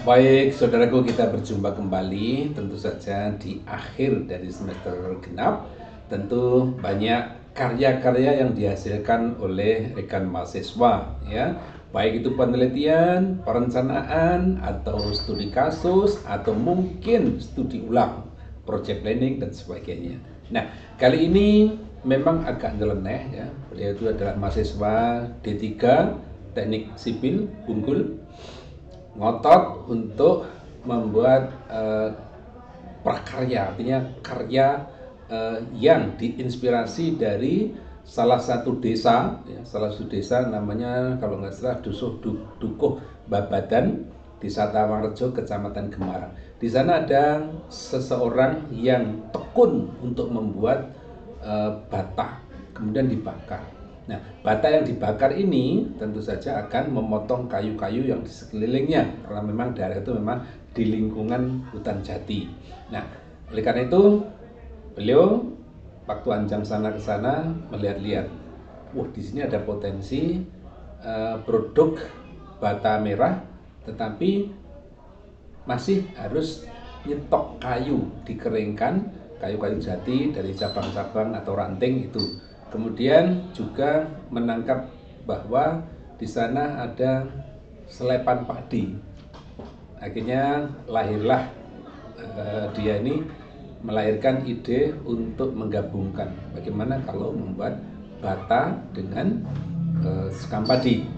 Baik, saudaraku, kita berjumpa kembali tentu saja di akhir dari semester genap. Tentu banyak karya-karya yang dihasilkan oleh rekan mahasiswa ya. Baik itu penelitian, perencanaan, atau studi kasus, atau mungkin studi ulang, project planning dan sebagainya. Nah, kali ini memang agak nyeleneh ya. Beliau itu adalah mahasiswa D3 Teknik Sipil Unggul, ngotot untuk membuat prakarya, artinya karya yang diinspirasi dari salah satu desa, ya, salah satu desa namanya kalau nggak salah Dukuh Babadan, Desa Tawarjo, Kecamatan Gemarang. Di sana ada seseorang yang tekun untuk membuat bata, kemudian dibakar. Nah, bata yang dibakar ini tentu saja akan memotong kayu-kayu yang di sekelilingnya, karena memang daerah itu memang di lingkungan hutan jati. Nah, oleh karena itu beliau waktu anjang sana ke sana melihat-lihat, wah di sini ada potensi produk bata merah, tetapi masih harus nyetok kayu, dikeringkan kayu-kayu jati dari cabang-cabang atau ranting itu. Kemudian juga menangkap bahwa di sana ada selepan padi. Akhirnya lahirlah dia ini melahirkan ide untuk menggabungkan bagaimana kalau membuat bata dengan sekam padi.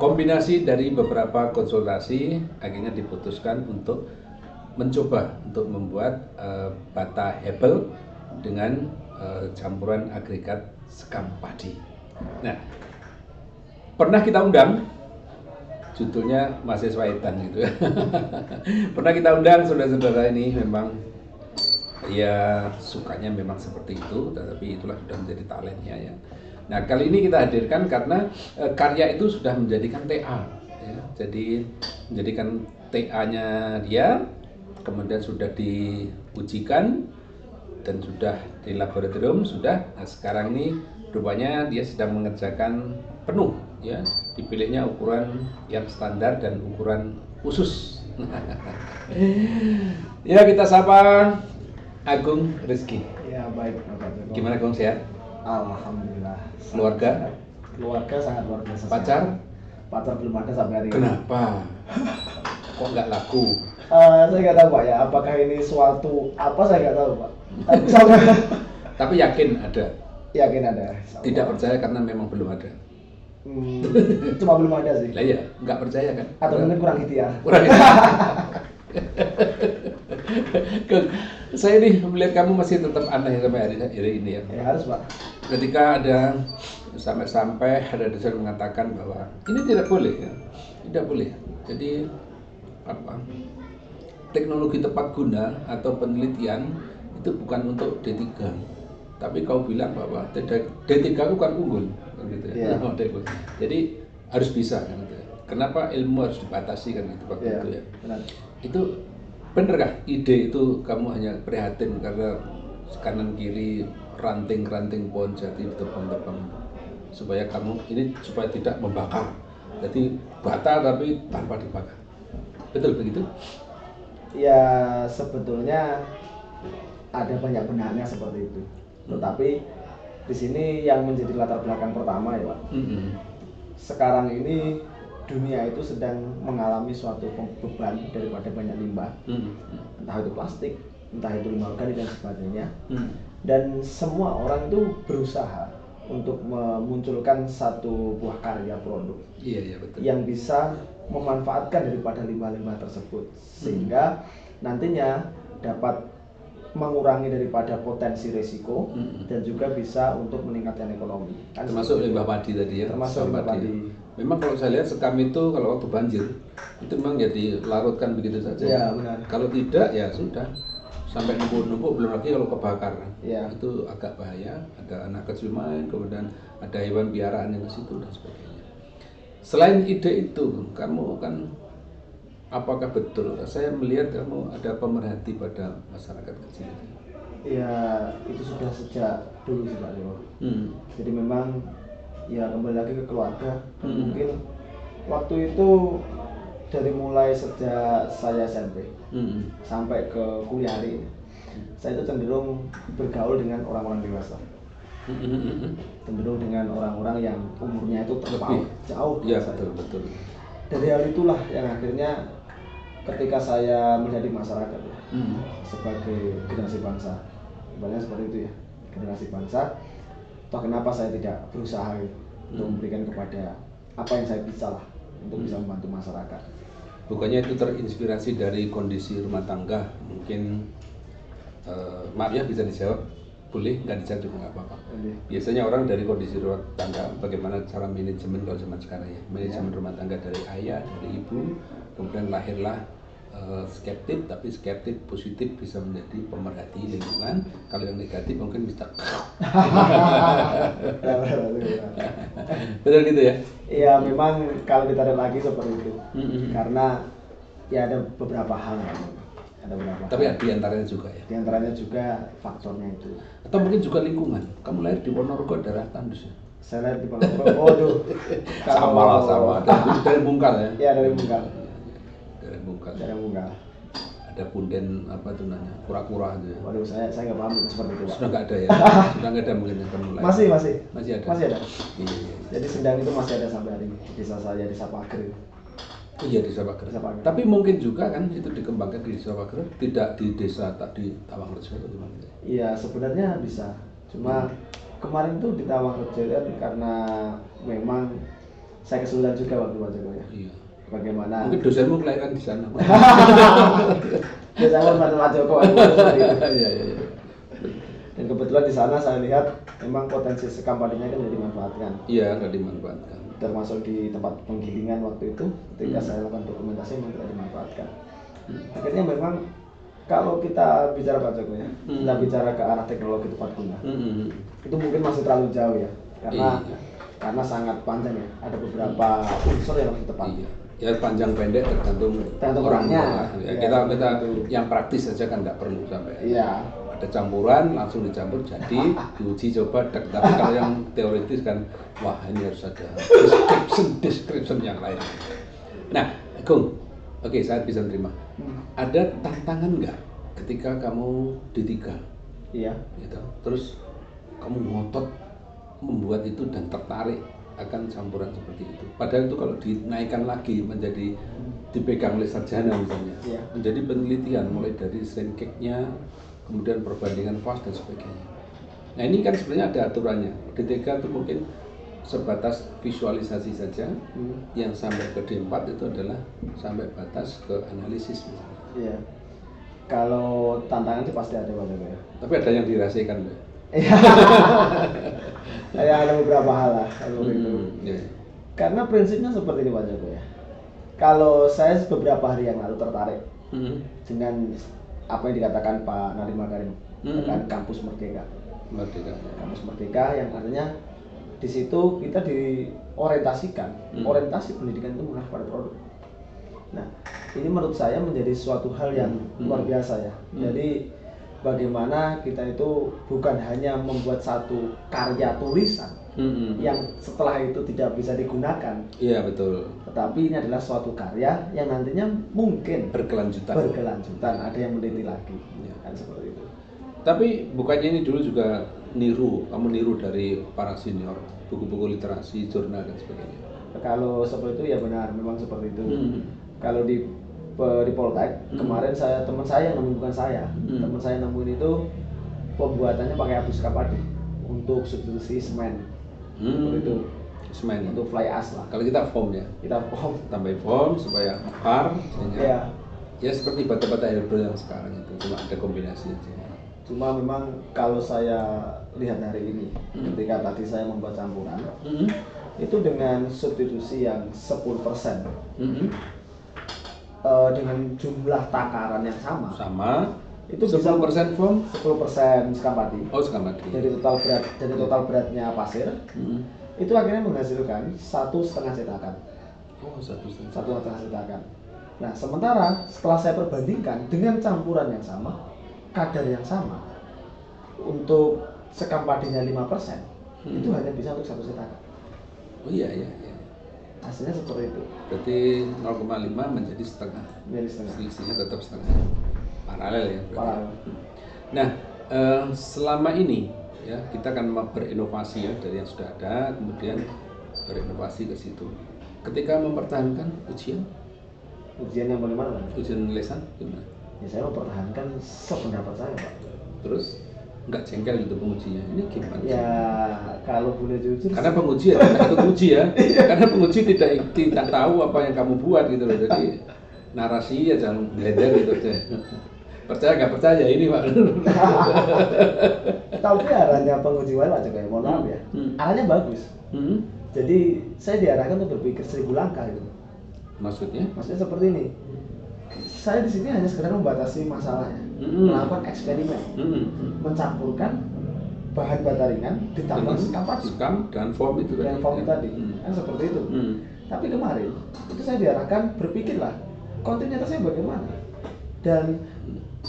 Kombinasi dari beberapa konsultasi akhirnya diputuskan untuk mencoba untuk membuat bata hebel dengan campuran agregat sekam padi. Nah, pernah kita undang, judulnya mahasiswa edan gitu. Pernah kita undang saudara-saudara ini, memang ya sukanya memang seperti itu, tetapi itulah sudah menjadi talentnya ya. Nah, kali ini kita hadirkan karena karya itu sudah menjadikan TA ya. Jadi menjadikan TA-nya dia, kemudian sudah diujikan dan sudah di laboratorium sudah. Nah, sekarang ini rupanya dia sedang mengerjakan penuh ya, dipilihnya ukuran yang standar dan ukuran khusus. Ya, kita sapa Agung Rizky. Ya, baik Bapak Joko. Gimana, Agung, sehat? Alhamdulillah. Keluarga? Keluarga sangat luar biasa. Pacar? Pacar belum ada sampai hari ini. Kenapa? Kok nggak laku? Saya nggak tahu Pak ya, apakah ini suatu apa saya nggak tahu Pak. Tapi yakin ada? Yakin ada. Tidak percaya karena memang belum ada. Cuma belum ada sih. Lah ya, nggak percaya kan? Atau mungkin kurang ikhtiar. Kurang saya ini melihat kamu masih tetap aneh sampai hari ini ya. Ya harus Pak. Ketika ada sampai ada dosen mengatakan bahwa ini tidak boleh ya, tidak boleh. Jadi apa? Teknologi tepat guna atau penelitian itu bukan untuk D3. Tapi kau bilang bahwa D3 itu kan unggul, gitu ya. Yeah. Jadi harus bisa kan gitu. Kenapa ilmu harus dibatasi kan gitu waktu itu ya. Benar. Itu benerkah ide itu kamu hanya prihatin karena kanan kiri ranting-ranting pohon jati ditebang-tebang supaya kamu ini supaya tidak membakar, jadi bata tapi tanpa dibakar, betul begitu? Ya sebetulnya ada banyak benarnya seperti itu, tetapi di sini yang menjadi latar belakang pertama ya Pak. Sekarang ini dunia itu sedang mengalami suatu beban daripada banyak limbah, entah itu plastik, entah itu limbah organik dan sebagainya. Dan semua orang itu berusaha untuk memunculkan satu buah karya produk betul. yang bisa memanfaatkan daripada limbah-limbah tersebut, sehingga nantinya dapat mengurangi daripada potensi risiko dan juga bisa untuk meningkatkan ekonomi. Termasuk limbah padi tadi ya. Termasuk limbah padi. Memang kalau saya lihat sekam itu kalau waktu banjir itu memang ya dilarutkan begitu saja. Ya, benar. Kalau tidak ya sudah sampai numpuk-numpuk, belum lagi kalau kebakar. Ya. Itu agak bahaya. Ada anak kecil main, kemudian ada hewan piaraan yang ke situ dan sebagainya. Selain ide itu, kamu kan apakah betul? Saya melihat kamu ada pemerhati pada masyarakat kecil. Ya, itu sudah sejak dulu sih Pak Dewo. Jadi memang ya kembali lagi ke keluarga. Mungkin waktu itu dari mulai sejak saya SMP sampai ke kuliah hari ini, saya itu cenderung bergaul dengan orang-orang dewasa. Cenderung dengan orang-orang yang umurnya itu terpaut jauh. Iya, betul. Dari hal itulah yang akhirnya ketika saya menjadi masyarakat ya, sebagai generasi bangsa, ibaratnya seperti itu ya, generasi bangsa, toh kenapa saya tidak berusaha untuk memberikan kepada apa yang saya bisa lah untuk bisa membantu masyarakat. Bukannya itu terinspirasi dari kondisi rumah tangga, mungkin maaf ya bisa dijawab, boleh nggak dijawab juga nggak apa-apa. Biasanya orang dari kondisi rumah tangga, bagaimana cara manajemen kalau zaman sekarang ya, manajemen rumah tangga dari ayah, dari ibu, kemudian lahirlah skeptik, tapi skeptik positif bisa menjadi pemerhati lingkungan. Kalau yang negatif mungkin bisa betul gitu ya? Iya, memang kalau ditarik lagi seperti itu. Karena ya ada beberapa hal. Tapi di antaranya juga ya? Di antaranya juga faktornya itu. Atau mungkin juga lingkungan. Kamu lahir di Ponorogo, daerah tandus ya? Saya lahir di Ponorogo. Sama. Dari Bungkal ya? Iya, dari Bungkal. Dari Bungkal. Ada punden apa tuh namanya? Kura-kura gitu ya? Waduh, saya nggak paham seperti itu, Pak. Sudah nggak ada ya? Sudah nggak ada mungkin yang kamu lahir? Masih ada. Iya. Jadi Sendang itu masih ada sampai hari ini. Desa saya di Sapager. Oh iya, di Sapager. Tapi mungkin juga kan itu dikembangkan di Sapager, tidak di desa di Tawangrejo atau gimana? Iya, sebenarnya bisa. Cuma kemarin tuh di Tawangrejo kan karena memang saya kesulitan juga waktu Pak Joko ya. Iya. Bagaimana? Mungkin dosenmu kelahiran di sana. Ya saya bantu Pak Joko. Iya. Dan kebetulan di sana saya lihat memang potensi sekam padinya kan tidak dimanfaatkan. Iya, nggak dimanfaatkan. Termasuk di tempat penggilingan waktu itu, ketika saya lakukan dokumentasi memang tidak dimanfaatkan. Akhirnya memang kalau kita bicara Pak Joko ya, kita bicara ke arah teknologi tepat guna, itu mungkin masih terlalu jauh ya, karena sangat panjang ya. Ada beberapa unsur yang harus ditepati. Ya panjang pendek tergantung orangnya. Ya, kita yang praktis saja kan nggak perlu sampai. Iya. Ada campuran langsung dicampur jadi diuji coba. Tapi kalau yang teoritis kan, wah ini harus ada description yang lain. Nah, Gung, oke, saya bisa terima. Ada tantangan nggak ketika kamu D3? Iya. Gitu. Terus kamu ngotot membuat itu dan tertarik akan campuran seperti itu. Padahal itu kalau dinaikkan lagi menjadi dipegang oleh sarjana misalnya, menjadi penelitian mulai dari strain cake-nya, kemudian perbandingan fast dan sebagainya. Nah ini kan sebenarnya ada aturannya. D3 itu mungkin sebatas visualisasi saja, yang sampai ke D4 itu adalah sampai batas ke analisis misalnya. Iya. Kalau tantangan sih pasti ada Pak Joko ya. Tapi ada yang dirahasiakan ya. Ya ada beberapa hal lah itu. Karena prinsipnya seperti ini Pak Joko ya. Kalau saya beberapa hari yang lalu tertarik dengan apa yang dikatakan Pak Nadiem Makarim dengan Kampus Merdeka. Kampus Merdeka yang artinya di situ kita diorientasikan, orientasi pendidikan itu mengarah pada produk. Nah, ini menurut saya menjadi suatu hal yang luar biasa ya. Jadi bagaimana kita itu bukan hanya membuat satu karya tulisan yang setelah itu tidak bisa digunakan. Iya betul. Tetapi ini adalah suatu karya yang nantinya mungkin berkelanjutan. Ada yang meneliti lagi. Kan seperti itu. Tapi bukannya ini dulu juga kamu niru dari para senior, buku-buku literasi, jurnal dan sebagainya. Kalau seperti itu ya benar, memang seperti itu. Kalau di Poltek kemarin teman saya yang nemuin, bukan saya, teman saya nemuin itu pembuatannya pakai abu skapadi untuk substitusi semen. Itu semen untuk fly ash lah. Kalau kita foam ya, tambahin foam supaya mekar, sehingga ya seperti bata-bata herbal yang sekarang itu, cuma ada kombinasi aja. Cuma memang kalau saya lihat hari ini, ketika tadi saya membuat campuran, itu dengan substitusi yang 10%. Dengan jumlah takaran yang sama itu 10% foam, 10% skapadi. Oh, skapadi. Dari total beratnya pasir, itu akhirnya menghasilkan 1,5 cetakan. Oh, 1,5 cetakan. Nah, sementara setelah saya perbandingkan dengan campuran yang sama, kadar yang sama, untuk sekam padinya 5%, itu hanya bisa untuk 1 cetakan. Oh iya. Hasilnya seperti itu. Berarti 0,5 menjadi setengah. Menjadi setengah. Selisihnya tetap setengah. Paralel ya. Paralel. Nah, selama ini ya kita akan berinovasi ya dari yang sudah ada, kemudian berinovasi ke situ. Ketika mempertahankan ujian yang bagaimana Pak? Ujian lesan gimana? Ya saya mempertahankan sependapat saya Pak. Terus nggak jengkel gitu pengujinya, ini gimana? Ya kalau boleh jujur. Karena penguji ya, ikut uji ya. Karena penguji tidak tahu apa yang kamu buat gitu loh. Jadi narasi ya jangan blender gitu aja. Percaya nggak percaya ini Pak. Tapi arahnya penguji Pak Jokowi, mohon maaf ya. Arahnya bagus. Jadi saya diarahkan untuk berpikir 1000 langkah gitu. Maksudnya Seperti ini. Saya di sini hanya sekedar membatasi masalahnya, melakukan eksperimen, mencampurkan bahan bataringan ditambah skam dan form itu tadi, kan seperti itu. Tapi kemarin itu saya diarahkan berpikirlah kontinuitasnya bagaimana dan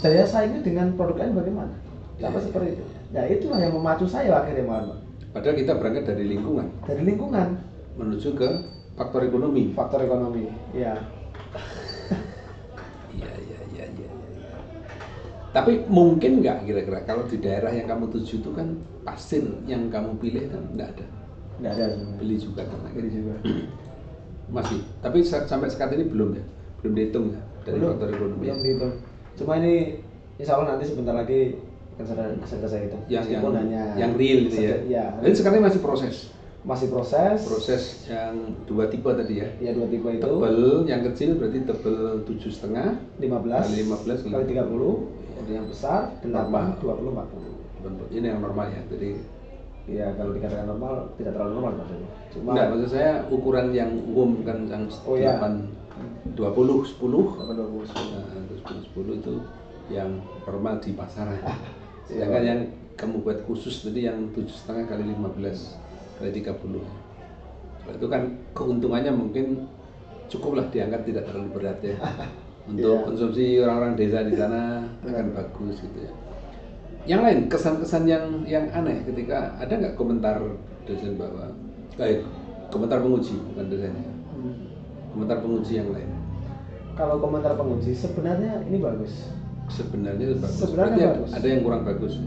daya saingnya dengan produk lain bagaimana, sampai seperti itu. Ya itulah yang memacu saya akhirnya malam. Padahal kita berangkat dari lingkungan menuju ke faktor ekonomi. Ya. Iya. Tapi mungkin nggak kira-kira kalau di daerah yang kamu tuju itu kan pasir yang kamu pilih kan nggak ada. Nggak ada. Beli juga kan? Beli juga. Masih. Tapi sampai saat ini belum ya? Belum dihitung ya dari faktor ekonomi. Belum dihitung. Cuma ini insya Allah nanti sebentar lagi akan saya hitung. Yang real gitu ya. Ya. Jadi sekarang masih proses. Proses yang 2 tipe tadi ya. Iya 2 tipe itu. Tebel yang kecil berarti tebel 7,5 15 kali 30. Jadi yang besar 8 20 40. Ini yang normal ya. Jadi ya kalau dikatakan normal tidak terlalu normal maksudnya. Cuma enggak, maksud saya ukuran yang umum kan yang 8 20 10. 10 itu yang normal di pasaran. Sedangkan yang kamu buat khusus tadi yang 7,5 kali 15 kali 30. Kalau itu kan keuntungannya mungkin cukuplah dianggap tidak terlalu berat ya. Untuk konsumsi orang-orang desa di sana akan bagus gitu ya. Yang lain kesan-kesan yang aneh ketika ada nggak komentar dosen bahwa komentar penguji bukan dosennya. Komentar penguji yang lain. Kalau komentar penguji sebenarnya ini bagus. Sebenarnya bagus. Bagus. Ada yang kurang bagus.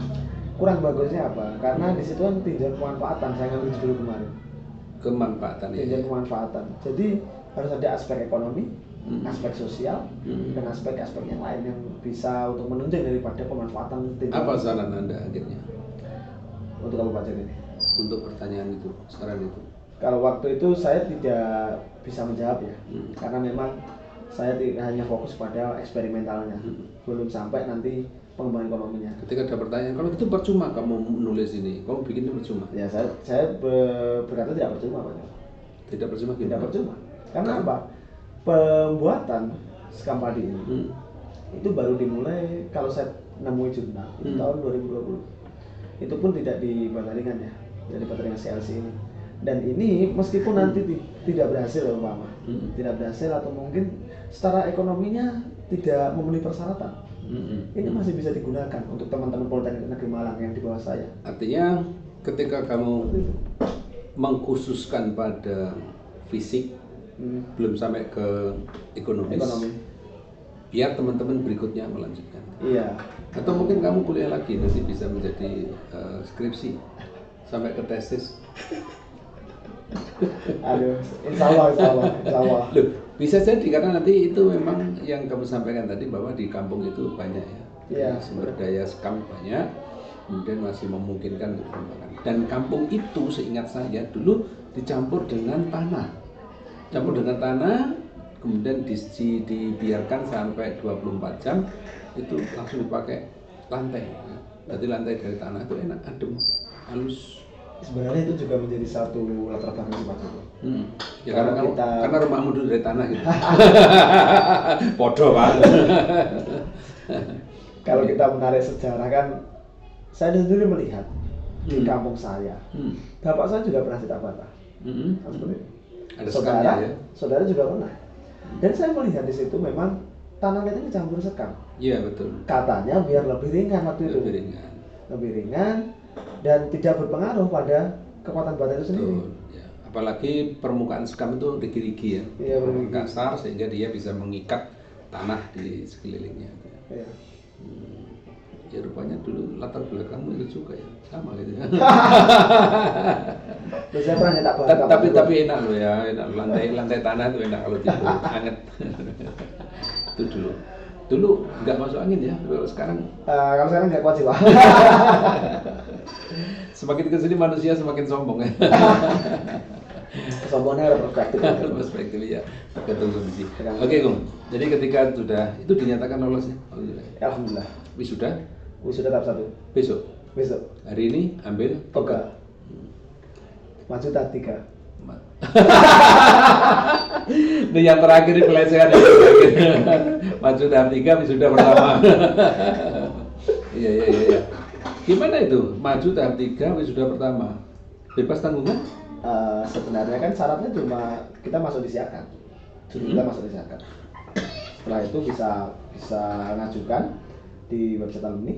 Kurang bagusnya apa? Karena di situ kan tinjauan kemanfaatan, saya ngambil judul kemarin. Kemanfaatan ya. Tinjauan kemanfaatan. Jadi harus ada aspek ekonomi, aspek sosial, dan aspek-aspek yang lain yang bisa untuk menunjang daripada pemanfaatan tinjauan. Apa saran Anda akhirnya? Untuk kabupaten ini? Untuk pertanyaan itu, saran itu. Kalau waktu itu saya tidak bisa menjawab ya, karena memang saya hanya fokus pada eksperimentalnya, belum sampai nanti pengembangan ekonominya. Ketika ada pertanyaan, kalau itu percuma kamu menulis ini, kamu bikin ini percuma? Ya saya berkata tidak percuma Pak. Tidak percuma gimana? Tidak percuma. Karena apa? Pembuatan skam padi ini itu baru dimulai kalau saya nemui jurnal itu tahun 2020. Itu pun tidak di Bataringan ya, dari Bataringan CLC ini. Dan ini meskipun nanti tidak berhasil ya Mama, tidak berhasil atau mungkin secara ekonominya tidak memenuhi persyaratan. Ini masih bisa digunakan untuk teman-teman Politeknik Negeri Malang yang di bawah saya. Artinya ketika kamu mengkhususkan pada fisik, belum sampai ke ekonomi. Biar teman-teman berikutnya melanjutkan. Iya. Atau mungkin kamu kuliah lagi nanti bisa menjadi skripsi sampai ke tesis. Aduh, insya Allah. Loh, bisa jadi karena nanti itu memang yang kamu sampaikan tadi bahwa di kampung itu banyak ya. Iya. Sumber daya skam banyak, kemudian masih memungkinkan untuk dikembangkan. Dan kampung itu seingat saya dulu dicampur dengan tanah. Kemudian dibiarkan sampai 24 jam itu langsung dipakai lantai. Berarti lantai dari tanah itu enak, adem, halus. Sebenarnya itu juga menjadi satu latar belakang Pak Joko. Ya karena rumahmu dulu dari tanah gitu. Podo Pak. Kalau kita menarik sejarah kan, saya sendiri melihat di kampung saya, bapak saya juga pernah ditambah. Seperti itu. Ada saudara juga pernah. Dan saya melihat di situ memang tanah kita dicampur sekam. Iya betul. Katanya biar lebih ringan waktu itu. Lebih ringan dan tidak berpengaruh pada kekuatan bata itu sendiri. Ya. Apalagi permukaan sekam itu rigi-rigi ya, Iya, berrigi. kasar sehingga dia bisa mengikat tanah di sekelilingnya. Iya. Ya rupanya dulu latar belakangmu itu juga ya, sama gitu ya. Terus saya pernah nyetak bahan Tapi enak loh ya, enak lantai tanah itu enak kalau tidur, hangat. Itu dulu nggak masuk angin ya, kalau sekarang. Kalau sekarang nggak kuat sih Pak. Semakin kesini manusia semakin sombong ya. Kesombongannya ada perspektif. Perspektif ya, tergantung kondisi. Oke Gung, jadi ketika sudah itu dinyatakan lolos ya, Alhamdulillah. Wisuda Tahap 1. besok. Hari ini ambil Toga. Maju tahap 3. Ini yang terakhir ini pelecehan yang terakhir. Maju tahap 3 wisuda pertama. Iya. Gimana itu? Maju tahap 3 wisuda pertama. Bebas tanggungan? Sebenarnya kan syaratnya cuma kita masuk di siakan. Kita masuk di siakan. Setelah itu bisa ngajukan di website alumni.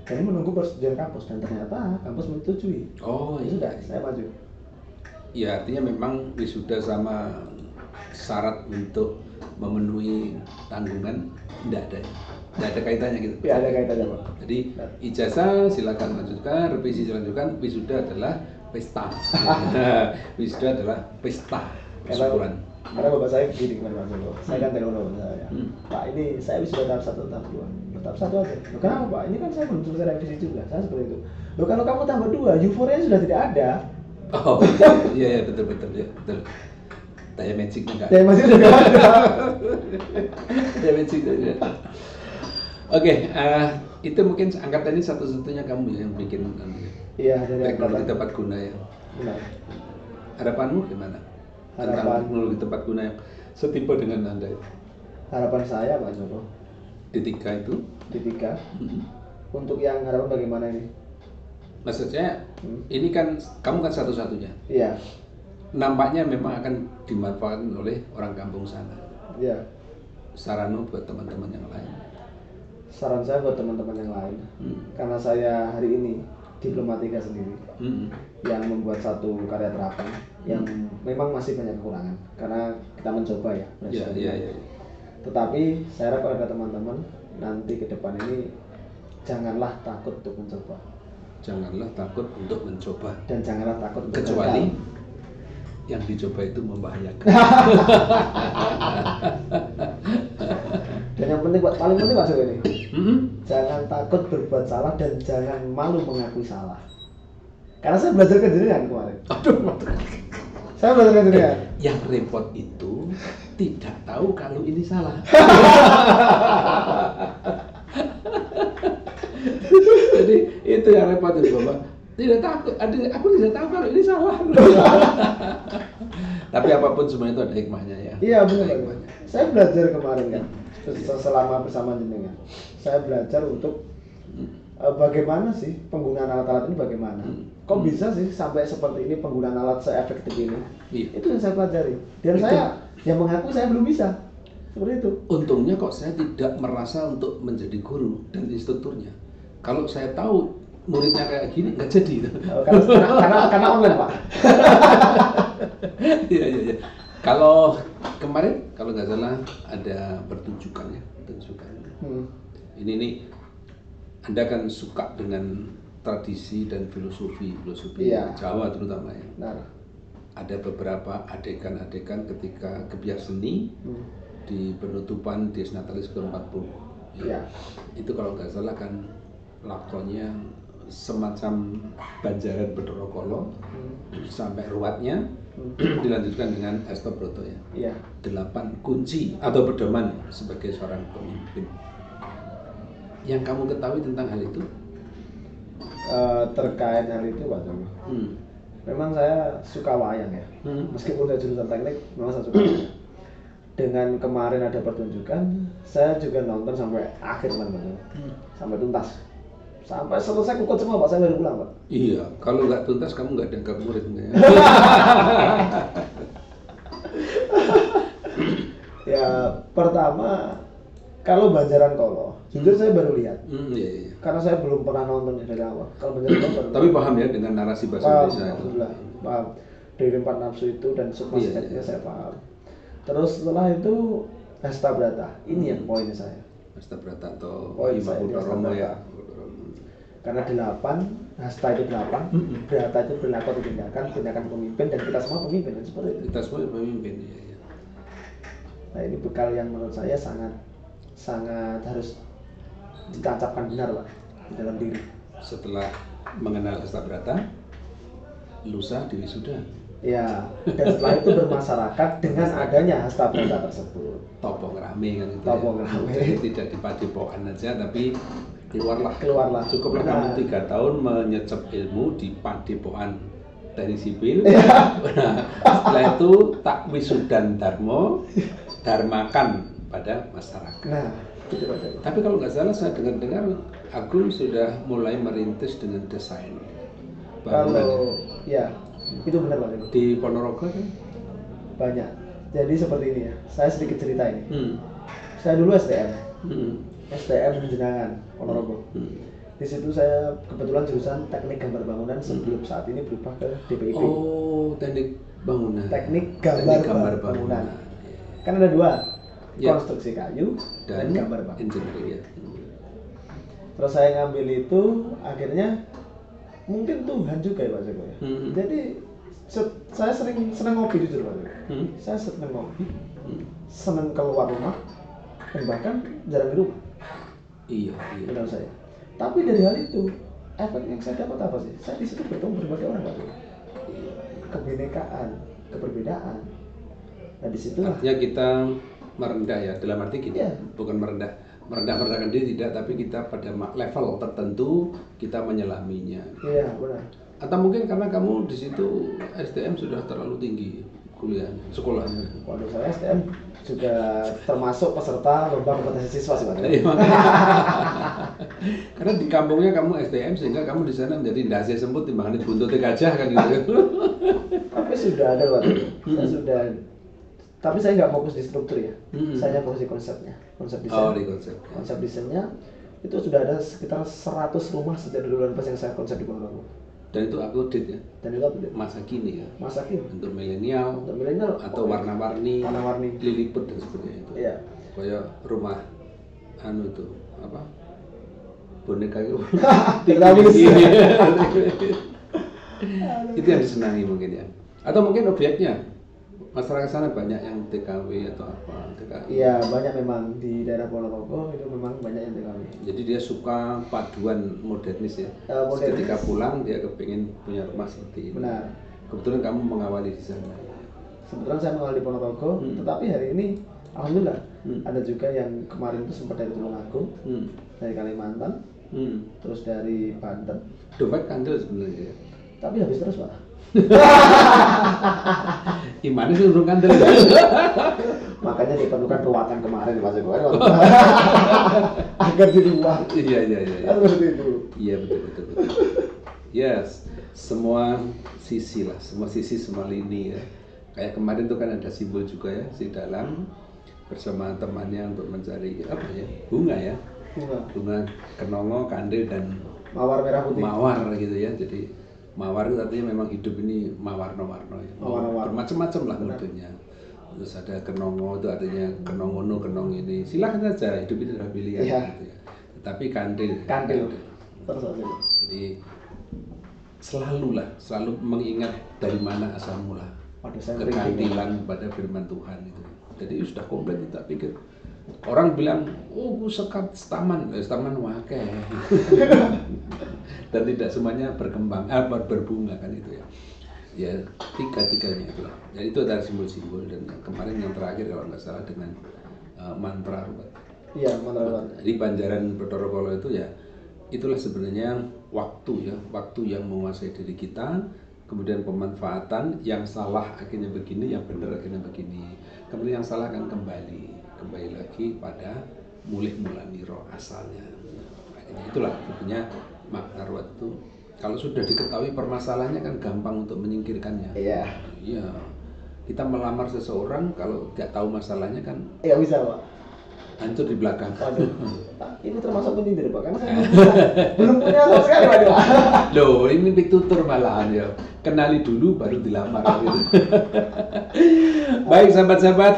Dan menunggu persetujuan kampus dan ternyata kampus menyetujui. Oh iya. Sudah, saya maju. Ya artinya memang wisuda sama syarat untuk memenuhi tanggungan tidak ada kaitannya gitu. Tidak ada kaitannya Pak. Jadi ijazah silakan lanjutkan, revisi silakan, wisuda adalah pesta. Wisuda adalah pesta syukuran. Karena bapak saya begini kemarin Pak, saya kan telepon bapak saya. Pak, ini saya wisuda tahap 1, tahap 2. Tahap 1 aja. Loh, kenapa Pak? Ini kan saya belum selesai revisi juga. Saya seperti itu. Loh, kalau kamu tambah 2, euforia sudah tidak ada. Oh iya betul. Daya magicnya enggak. Daya magicnya enggak ada. Daya magicnya enggak. Oke, itu mungkin angkatan ini satu-satunya kamu yang bikin Iya, dari teknologi tepat guna ya. Benar. Harapanmu gimana? Tentang teknologi tepat guna yang setipe dengan Anda itu. Harapan saya Pak Joko D3 itu? D3. Untuk yang harapan bagaimana ini? Maksudnya ini kan kamu kan satu-satunya. Iya. Nampaknya memang akan dimanfaatkan oleh orang kampung sana. Iya. Saranmu buat teman-teman yang lain? Saran saya buat teman-teman yang lain, karena saya hari ini Diplomatika sendiri yang membuat satu karya terapan yang memang masih banyak kekurangan karena kita mencoba ya. Iya. Tetapi saya harap kepada teman-teman nanti ke depan ini janganlah takut untuk mencoba. Janganlah takut untuk mencoba. Dan janganlah takut untuk kecuali yang dicoba itu membahayakan. Dan yang penting paling penting Pak Joko ini, jangan takut berbuat salah dan jangan malu mengakui salah. Karena saya belajar kejenengan kemarin. Saya belajar kejenengan. Yang repot itu tidak tahu kalau ini salah. Jadi itu yang repot itu Bapak. Tidak takut, aku tidak tahu kalau ini salah. Tapi apapun semuanya itu ada hikmahnya ya. Iya benar. Saya belajar kemarin kan, selama bersama jenengan. Saya belajar untuk bagaimana sih penggunaan alat-alat ini bagaimana. Kok bisa sih sampai seperti ini penggunaan alat seefektif ini? Iya. Itu yang saya pelajari. Dan itu, saya yang mengaku saya belum bisa. Seperti itu. Untungnya kok saya tidak merasa untuk menjadi guru dan instrukturnya. Kalau saya tahu muridnya kayak gini nggak jadi. Karena online Pak. Iya. Kalau kemarin kalau nggak salah ada pertunjukan ya, Ini Anda kan suka dengan tradisi dan filosofi iya. Jawa terutama ya. Nah. Ada beberapa adegan-adegan ketika gebyar seni di penutupan Dies Natalis ke-40. Iya. Itu kalau nggak salah kan lakonnya semacam Banjaran Bathara Kala sampai ruwatnya dilanjutkan dengan Esta Broto ya. Iya. 8 kunci atau pedoman sebagai seorang pemimpin. Yang kamu ketahui tentang hal itu? Terkait hal itu Pak Joko. Memang saya suka wayang ya. Meskipun saya jurusan teknik, memang saya suka wayang. Dengan kemarin ada pertunjukan, saya juga nonton sampai akhir Pak Joko. Sampai tuntas. Sampai selesai kukut semua Pak, saya baru pulang Pak. Iya, kalau nggak tuntas kamu nggak dianggap murid ya. Ya pertama kalau Banjaran Kala, jujur saya baru lihat. Iya. Karena saya belum pernah nonton dari awal. Kalau Banjaran Kala baru. Tapi paham ya dengan narasi bahasa Indonesia. Alhamdulillah, paham. dari 4 nafsu itu dan sukma sejaknya saya paham. Terus setelah itu Hasta Brata, ini yang poinnya saya. Hasta Brata atau Poin saya Ima di Hasta Romo Brata. ya. Karena 8, Hasta itu 8, Brata itu berlaku atau tindakan pemimpin, dan kita semua pemimpin kan seperti itu. Kita semua pemimpin ya. Nah ini bekal yang menurut saya sangat harus ditancapkan benar Pak di dalam diri. Setelah mengenal Hasta Brata, lusa diwisuda. Ya, dan setelah itu bermasyarakat dengan adanya Hasta Brata tersebut. Topong rame kan itu. Topong rame. Jadi tidak di padepokan aja, tapi keluarlah. Cukuplah Nah. kamu 3 tahun menyecep ilmu di padepokan teknik sipil. Ya. Nah, setelah itu tak wisudan dharmakan pada masyarakat. Nah, itu Pak Joko. Tapi kalau nggak salah saya dengar Agung sudah mulai merintis dengan desain bangunan. Kalau ya itu benar Pak Joko. Di Ponorogo kan? Banyak. Jadi seperti ini ya. Saya sedikit cerita ini. Saya dulu STM. STM Jenangan Ponorogo. Di situ saya kebetulan jurusan teknik gambar bangunan sebelum saat ini berubah ke DPIP. Oh, teknik bangunan. Teknik gambar bangunan. Kan ada 2, konstruksi kayu dan gambar bangunan. Engineering ya. Terus saya ngambil itu, akhirnya mungkin Tuhan juga ya Pak Joko ya. Jadi saya senang ngopi jujur Pak Joko. Saya senang ngopi, senang keluar rumah, dan bahkan jarang di rumah. Iya. Benar saya. Tapi dari hal itu, efek yang saya dapat apa sih? Saya di situ bertemu berbagai orang Pak Joko. Kebinekaan, keberbedaan. Nah di situ artinya kita merendah ya, dalam arti gini, bukan merendahkan diri tidak, tapi kita pada level tertentu kita menyelaminya. Iya benar. Atau mungkin karena kamu di situ STM sudah terlalu tinggi sekolahnya. Waduh, saya STM juga termasuk peserta lomba kompetisi siswa sih Pak. Karena di kampungnya kamu STM sehingga kamu di sana menjadi ndase semput timbangan buntu gajah kan gitu. Tapi sudah ada Pak. Tapi saya nggak fokus di struktur ya. Saya fokus di konsepnya, konsep desain. Oh, di konsep. Konsep desainnya itu sudah ada sekitar 100 rumah sejak 2018 yang saya konsep di Ponorogo. Dan itu update ya. Dan itu update. Masa kini ya. Masa kini. Untuk milenial. Atau warna-warni. Liliput dan sebagainya itu. Iya. Kayak rumah itu apa? Boneka itu. Itu yang disenangi mungkin ya. Atau mungkin objeknya. Masyarakat sana banyak yang TKW atau apa, TKI. Iya, banyak memang di daerah Ponorogo itu memang banyak yang TKW. Jadi dia suka paduan modernis ya. Modernis. Ketika pulang dia kepingin punya rumah seperti ini. Benar. Kebetulan kamu mengawali di sana. Kebetulan saya mengawali di Ponorogo, tetapi hari ini alhamdulillah ada juga yang kemarin itu sempat dari Tulungagung, dari Kalimantan, terus dari Banten. Dompet kandel sebenarnya ya. Tapi habis terus Pak. Gimana sih urung kandel? Makanya diperlukan ruatan kemarin Mas Joko. Agar di rumah. Iya. Harus itu. Iya betul. Yes, semua sisi lah, semua lini ya. Kayak kemarin tuh kan ada simbol juga ya, si Dalang bersama temannya untuk mencari apa ya, bunga ya. Bunga kenongo, kandil dan mawar merah putih. Mawar gitu ya. Jadi mawar itu artinya memang hidup ini mawarno-warno ya. Bermacam-macam lah modelnya. Terus ada kenongo itu artinya kenongono, kenong ini. Silakan saja, hidup itu adalah pilihan gitu ya. Tetapi kandil. Terus aja. Jadi selalu mengingat dari mana asal mula. Kekandilan pada firman Tuhan itu. Jadi sudah komplit kita pikir. Orang bilang, sekat staman wakeh. Dan tidak semuanya berkembang, berbunga kan itu ya. Ya tiga-tiganya itulah. Jadi itu adalah simbol-simbol dan kemarin yang terakhir kalau nggak salah dengan mantra rubat. Iya, mantra rubat. Di Banjaran Bathara itu ya, itulah sebenarnya waktu yang menguasai diri kita. Kemudian pemanfaatan yang salah akhirnya begini, yang benar akhirnya begini. Kemudian yang salah kan kembali lagi pada mulih-mula niro asalnya. Itulah sebenarnya makna ruwat itu. Kalau sudah diketahui permasalahannya kan gampang untuk menyingkirkannya. Iya. Kita melamar seseorang kalau nggak tahu masalahnya kan. Iya bisa Pak. hancur di belakang. Waduh, Pak, ini termasuk penyindir Pak, karena saya belum punya sama sekali Pak. Loh, ini pitutur malahan ya. Kenali dulu baru dilamar gitu. Baik sahabat-sahabat,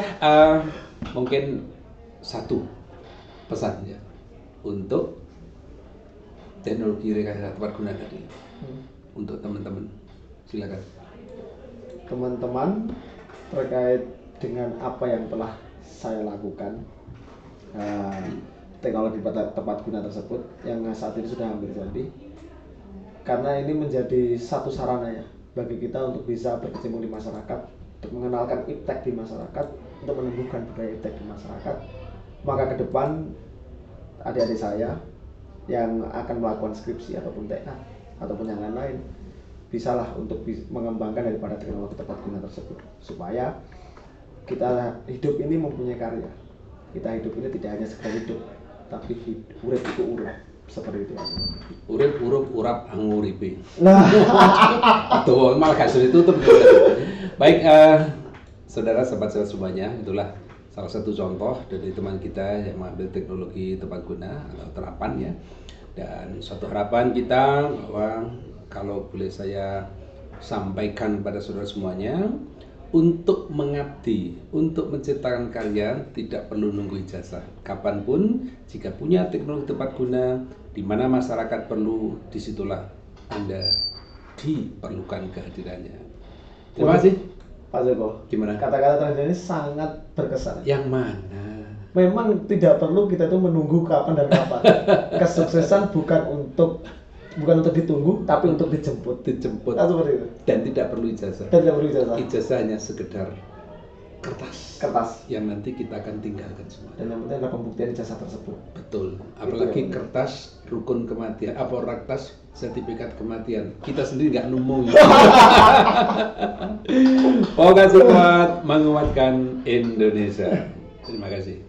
mungkin satu pesan ya untuk teknologi rekayasa tepat guna tadi untuk teman-teman, silakan. Teman-teman, terkait dengan apa yang telah saya lakukan, teknologi tepat guna tersebut yang saat ini sudah hampir jadi, karena ini menjadi satu sarana ya bagi kita untuk bisa berkecimpung di masyarakat, untuk mengenalkan iptek di masyarakat, untuk menumbuhkan budaya iptek di masyarakat. Maka ke depan adik-adik saya yang akan melakukan skripsi ataupun TA ataupun yang lain-lain, bisalah untuk mengembangkan daripada teknologi tepat guna tersebut, supaya kita hidup ini mempunyai karya. Kita hidup ini tidak hanya sekedar hidup, tapi urip itu urap, seperti itu. Urip urap anguripe. Nah, Tuh malah kasih ditutup. Baik, saudara sahabat-sahabat semuanya, itulah salah satu contoh dari teman kita yang mengambil teknologi tepat guna atau terapan ya. Dan suatu harapan kita bahwa kalau boleh saya sampaikan pada saudara semuanya, untuk mengabdi, untuk menciptakan karya tidak perlu nunggu ijazah. Kapanpun jika punya teknologi tepat guna, di mana masyarakat perlu, disitulah Anda diperlukan kehadirannya. Terima kasih. Pak Joko, Gimana? kata-kata terakhir ini sangat berkesan. Yang mana? Memang tidak perlu kita tuh menunggu kapan dan kapan. Kesuksesan bukan untuk ditunggu, tapi untuk dijemput. Dijemput. Nah, seperti itu. Dan tidak perlu ijazah. Dan tidak perlu ijazah. Ijazah hanya sekedar kertas Kertas. yang nanti kita akan tinggalkan semua. Dan yang penting adalah pembuktian ijazah tersebut. Betul. Apalagi yang kertas rukun kematian, apa kertas sertifikat kematian. Kita sendiri nggak nemu. Pokoknya kuat menguatkan Indonesia. Terima kasih.